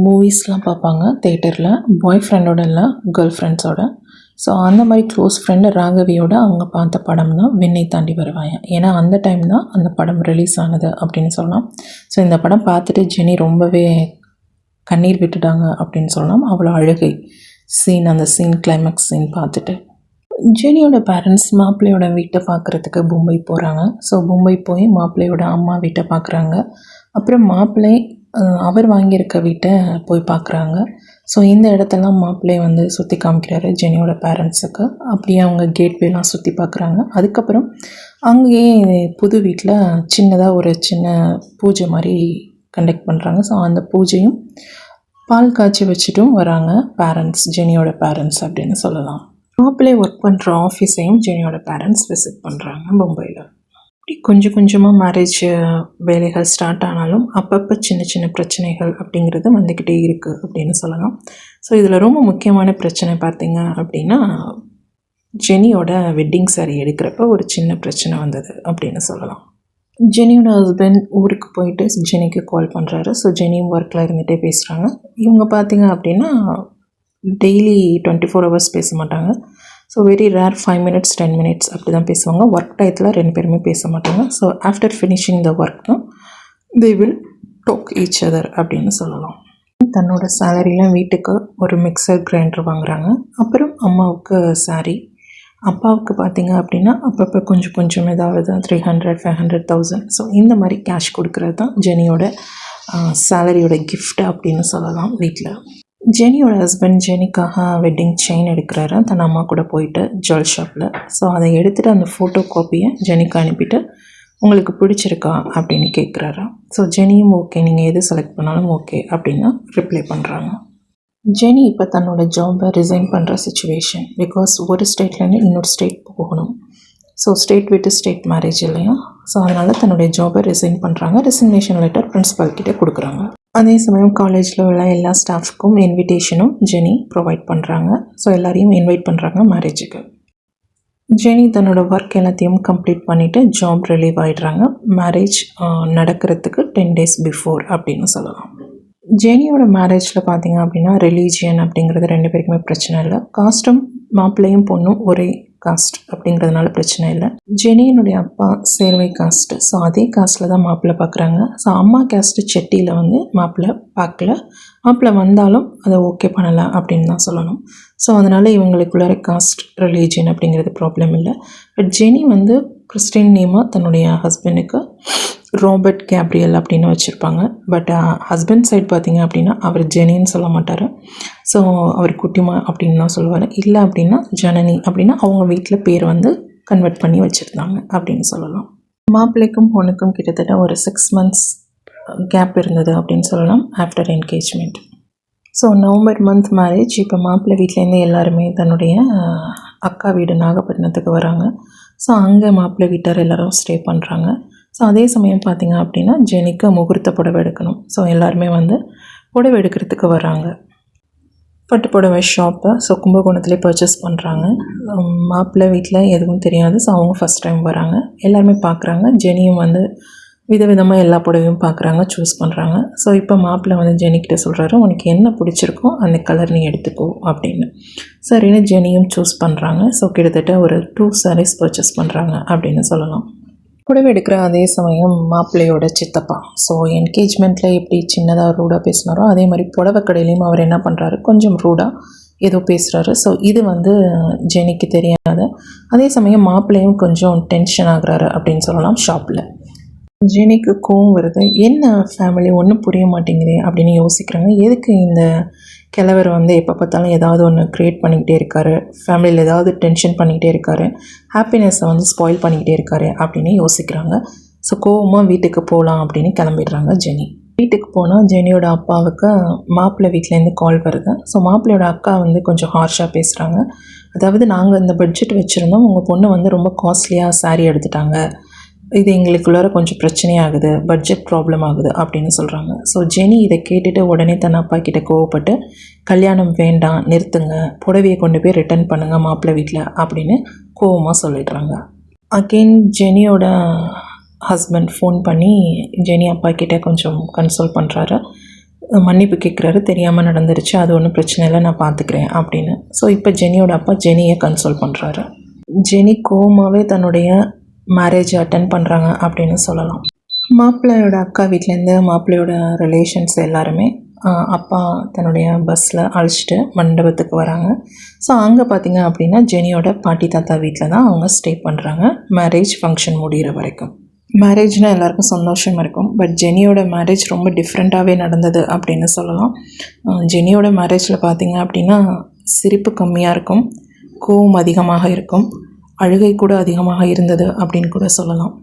மூவிஸ்லாம் பார்ப்பாங்க தியேட்டரில், பாய் ஃப்ரெண்டோட இல்லை, கேர்ள் ஃப்ரெண்ட்ஸோட. ஸோ அந்த மாதிரி க்ளோஸ் ஃப்ரெண்டு ராகவியோட அவங்க பார்த்த படம் தான் விண்ணை தாண்டி வருவாயா. ஏன்னா அந்த டைம் தான் அந்த படம் ரிலீஸ் ஆனது அப்படின்னு சொல்லலாம். ஸோ இந்த படம் பார்த்துட்டு ஜெனி ரொம்பவே கண்ணீர் விட்டுட்டாங்க அப்படின்னு சொல்லலாம். அவ்வளோ அழுகை சீன், அந்த சீன் கிளைமேக்ஸ் சீன் பார்த்துட்டு. ஜெனியோட பேரண்ட்ஸ் மாப்பிள்ளையோட வீட்டை பார்க்குறதுக்கு மும்பை போகிறாங்க. ஸோ மும்பை போய் மாப்பிள்ளையோட அம்மா வீட்டை பார்க்குறாங்க. அப்புறம் மாப்பிள்ளை அவர் வாங்கியிருக்க வீட்டை போய் பார்க்குறாங்க. ஸோ இந்த இடத்தெல்லாம் மாப்பிள்ளை வந்து சுற்றி காமிக்கிறாரு ஜெனியோட பேரண்ட்ஸுக்கு. அப்படியே அவங்க கேட்வேலாம் சுற்றி பார்க்குறாங்க. அதுக்கப்புறம் அங்கேயே புது வீட்டில் சின்னதாக ஒரு சின்ன பூஜை மாதிரி கண்டக்ட் பண்ணுறாங்க. ஸோ அந்த பூஜையும் பால் காய்ச்சி வச்சுட்டும் வராங்க பேரண்ட்ஸ், ஜெனியோட பேரண்ட்ஸ் அப்படின்னு சொல்லலாம். மாப்பிள்ளை ஒர்க் பண்ணுற ஆஃபீஸையும் ஜெனியோட பேரண்ட்ஸ் விசிட் பண்ணுறாங்க மும்பையில். கொஞ்சம் கொஞ்சமாக மேரேஜ் வேலைகள் ஸ்டார்ட் ஆனாலும் அப்பப்போ சின்ன சின்ன பிரச்சனைகள் அப்படிங்கிறது வந்துக்கிட்டே இருக்குது அப்படின்னு சொல்லலாம். ஸோ இதில் ரொம்ப முக்கியமான பிரச்சனை பார்த்திங்க அப்படின்னா ஜெனியோட வெட்டிங் சாரீ எடுக்கிறப்ப ஒரு சின்ன பிரச்சனை வந்தது அப்படின்னு சொல்லலாம். ஜெனியோட ஹஸ்பண்ட் ஊருக்கு போயிட்டு ஜெனிக்கு கால் பண்ணுறாரு. ஸோ ஜெனியும் ஒர்க்கில் இருந்துகிட்டே பேசுகிறாங்க. இவங்க பார்த்திங்க அப்படின்னா டெய்லி 24 hours பேச மாட்டாங்க. So very rare 5 minutes 10 minutes அப்படி தான் பேசுவாங்க. ஒர்க் டயத்தில் 2 பேருமே பேச மாட்டாங்க. So after finishing the work தான் they will talk each other அப்படின்னு சொல்லலாம். தன்னோட சேலரியில் வீட்டுக்கு ஒரு மிக்சர் கிரைண்டர் வாங்குகிறாங்க. அப்புறம் அம்மாவுக்கு சாரீ, அப்பாவுக்கு பார்த்திங்க அப்படின்னா அப்பப்போ கொஞ்சம் கொஞ்சம் ஏதாவது 300 500 1000 ஸோ இந்த மாதிரி கேஷ் கொடுக்குறது தான் ஜெனியோட சேலரியோட கிஃப்ட் அப்படின்னு சொல்லலாம் வீட்டில். ஜெனியோட ஹஸ்பண்ட் ஜெனிக்காக வெட்டிங் செயின் எடுக்கிறாரு தன் அம்மா கூட போயிட்டு ஜுவல் ஷாப்பில். ஸோ அதை எடுத்துகிட்டு அந்த ஃபோட்டோ காப்பியை ஜெனிக்கு அனுப்பிட்டு உங்களுக்கு பிடிச்சிருக்கா அப்படின்னு கேட்குறாரு. ஸோ ஜெனியும் ஓகே, நீங்கள் எது செலக்ட் பண்ணாலும் ஓகே அப்படின்னு ரிப்ளை பண்ணுறாங்க. ஜெனி இப்போ தன்னோட ஜாபை ரிசைன் பண்ணுற சிச்சுவேஷன். பிகாஸ் ஒரு ஸ்டேட்லேருந்து இன்னொரு ஸ்டேட் போகணும். ஸோ ஸ்டேட் விட்டு ஸ்டேட் மேரேஜ் இல்லையா. ஸோ அதனால் தன்னுடைய ஜாபை ரிசைன் பண்ணுறாங்க. ரிசிக்னேஷன் லெட்டர் பிரின்ஸிபல் கிட்டே கொடுக்குறாங்க. அதே சமயம் காலேஜில் உள்ள எல்லா ஸ்டாஃப்க்கும் இன்விடேஷனும் ஜெனி ப்ரொவைட் பண்ணுறாங்க. ஸோ எல்லாரையும் இன்வைட் பண்ணுறாங்க மேரேஜுக்கு. ஜெனி தன்னோட ஒர்க் எல்லாத்தையும் கம்ப்ளீட் பண்ணிவிட்டு ஜாப் ரிலீவ் ஆகிடுறாங்க. மேரேஜ் நடக்கிறதுக்கு 10 days பிஃபோர் அப்படின்னு சொல்லலாம். ஜெனியோட மேரேஜில் பார்த்திங்க அப்படின்னா ரிலீஜியன் அப்படிங்கிறது 2 பேருக்குமே பிரச்சனை இல்லை. காஸ்ட்டும் மாப்பிள்ளையும் பொண்ணும் ஒரே காஸ்ட் அப்படிங்கிறதுனால பிரச்சனை இல்லை. ஜெனியினுடைய அப்பா சேர்வை காஸ்ட்டு. ஸோ அதே காஸ்ட்டில் தான் மாப்பிள்ளை பார்க்குறாங்க. ஸோ அம்மா காஸ்ட்டு செட்டியில் வந்து மாப்பிள்ளை பார்க்கல. மாப்பிள்ளை வந்தாலும் அதை ஓகே பண்ணலாம் அப்படின்னு தான் சொல்லணும். ஸோ அதனால் இவங்களுக்குள்ளார காஸ்ட் ரிலீஜியன் அப்படிங்கிறது ப்ராப்ளம் இல்லை. பட் ஜெனி வந்து கிறிஸ்டின் நேமாக தன்னுடைய ஹஸ்பண்டுக்கு ராபர்ட் கேப்ரியல் அப்படின்னு வச்சுருப்பாங்க. பட் ஹஸ்பண்ட் சைட் பார்த்திங்க அப்படின்னா அவர் ஜெனின்னு சொல்ல மாட்டார். ஸோ அவர் குட்டிமா அப்படின்னு தான் சொல்லுவார். இல்லை அப்படின்னா ஜனனி அப்படின்னா அவங்க வீட்டில் பேர் வந்து கன்வெர்ட் பண்ணி வச்சுருந்தாங்க அப்படின்னு சொல்லலாம். மாப்பிள்ளைக்கும் பொண்ணுக்கும் கிட்டத்தட்ட ஒரு 6 months கேப் இருந்தது அப்படின்னு சொல்லலாம் after engagement. So November month marriage. இப்போ மாப்பிள்ளை வீட்டிலேருந்து எல்லாருமே தன்னுடைய அக்கா வீடு நாகப்பட்டினத்துக்கு வராங்க. ஸோ அங்கே மாப்பிள்ளை வீட்டார் எல்லோரும் ஸ்டே பண்ணுறாங்க. ஸோ அதே சமயம் பார்த்திங்க அப்படின்னா ஜெனிக்கு முகூர்த்த புடவை எடுக்கணும். ஸோ எல்லாருமே வந்து புடவை எடுக்கிறதுக்கு வராங்க. பட்டு புடவை ஷாப்பை ஸோ கும்பகோணத்துலேயே பர்ச்சேஸ் பண்ணுறாங்க. மாப்பிள்ளை வீட்டில் எதுவும் தெரியாது. ஸோ அவங்க ஃபஸ்ட் டைம் வராங்க. எல்லாருமே பார்க்குறாங்க. ஜெனியும் வந்து விதவிதமாக எல்லா புடவையும் பார்க்குறாங்க, சூஸ் பண்ணுறாங்க. ஸோ இப்போ மாப்பிள்ளை வந்து ஜெனிக்கிட்ட சொல்கிறாரு, உனக்கு என்ன பிடிச்சிருக்கோ அந்த கலர் நீ எடுத்துக்கோ அப்படின்னு. சரின்னு ஜெனியும் சூஸ் பண்ணுறாங்க. ஸோ கிட்டத்தட்ட ஒரு 2 sarees பர்ச்சேஸ் பண்ணுறாங்க அப்படின்னு சொல்லலாம். புடவை எடுக்கிற அதே சமயம் மாப்பிள்ளையோட சித்தப்பா ஸோ என்கேஜ்மெண்ட்டில் எப்படி சின்னதாக ரூடாக பேசினாரோ அதே மாதிரி புடவை கடையிலையும் அவர் என்ன பண்ணுறாரு, கொஞ்சம் ரூடாக ஏதோ பேசுகிறாரு. ஸோ இது வந்து ஜெனிக்கு தெரியாது. அதே சமயம் மாப்பிள்ளையும் கொஞ்சம் டென்ஷன் ஆகுறாரு அப்படின்னு சொல்லலாம் ஷாப்பில். ஜெனிக்கு கோவம் வருது. என்ன ஃபேமிலி ஒன்றும் புரிய மாட்டேங்குது அப்படின்னு யோசிக்கிறாங்க. எதுக்கு இந்த கிழவர் வந்து எப்போ பார்த்தாலும் ஏதாவது ஒன்று க்ரியேட் பண்ணிக்கிட்டே இருக்காரு, ஃபேமிலியில் ஏதாவது டென்ஷன் பண்ணிக்கிட்டே இருக்காரு, ஹாப்பினஸை வந்து ஸ்பாயில் பண்ணிக்கிட்டே இருக்காரு அப்படின்னு யோசிக்கிறாங்க. ஸோ கோவமாக வீட்டுக்கு போகலாம் அப்படின்னு கிளம்பிடுறாங்க ஜெனி. வீட்டுக்கு போனால் ஜெனியோட அப்பாவுக்கு மாப்பிள்ளை வீட்டிலேருந்து கால் வருது. ஸோ மாப்பிள்ளையோட அக்கா வந்து கொஞ்சம் ஹார்ஷாக பேசுகிறாங்க. அதாவது நாங்கள் இந்த பட்ஜெட் வச்சுருந்தோம், உங்கள் பொண்ணு வந்து ரொம்ப காஸ்ட்லியாக சாரீ எடுத்துட்டாங்க, இது எங்களுக்குள்ளார கொஞ்சம் பிரச்சனையாகுது, பட்ஜெட் ப்ராப்ளம் ஆகுது அப்படின்னு சொல்கிறாங்க. ஸோ ஜெனி இதை கேட்டுட்டு உடனே தன் அப்பா கிட்டே கோவப்பட்டு கல்யாணம் வேண்டாம், நிறுத்துங்க, புடவையை கொண்டு போய் ரிட்டர்ன் பண்ணுங்கள் மாப்பிள்ளை வீட்டில் அப்படின்னு கோவமாக சொல்லிடுறாங்க. அகெயின் ஜெனியோட ஹஸ்பண்ட் ஃபோன் பண்ணி ஜெனி அப்பா கிட்டே கொஞ்சம் கன்சோல் பண்ணுறாரு. மன்னிப்பு கேட்குறாரு, தெரியாமல் நடந்துருச்சு, அது ஒன்றும் பிரச்சனை இல்லை, நான் பார்த்துக்கிறேன் அப்படின்னு. ஸோ இப்போ ஜெனியோட அப்பா ஜெனியை கன்சோல் பண்ணுறாரு. ஜெனி கோவமாகவே தன்னுடைய மேரேஜை அட்டென்ட் பண்ணுறாங்க அப்படின்னு சொல்லலாம். மாப்பிள்ளையோட அக்கா வீட்டிலேருந்து மாப்பிள்ளையோட ரிலேஷன்ஸ் எல்லாருமே அப்பா தன்னுடைய பஸ்ஸில் அழைச்சிட்டு மண்டபத்துக்கு வராங்க. ஸோ அங்கே பார்த்திங்க அப்படின்னா ஜெனியோட பாட்டி தாத்தா வீட்டில் தான் அவங்க ஸ்டே பண்ணுறாங்க மேரேஜ் ஃபங்க்ஷன் முடிகிற வரைக்கும். மேரேஜ்னால் எல்லாருக்கும் சந்தோஷம் இருக்கும். பட் ஜெனியோட மேரேஜ் ரொம்ப டிஃப்ரெண்ட்டாகவே நடந்தது அப்படின்னு சொல்லலாம். ஜெனியோட மேரேஜில் பார்த்திங்க அப்படின்னா சிரிப்பு கம்மியாக இருக்கும், கோவம் அதிகமாக இருக்கும், அழுகை கூட அதிகமாக இருந்தது அப்படின்னு கூட சொல்லலாம்.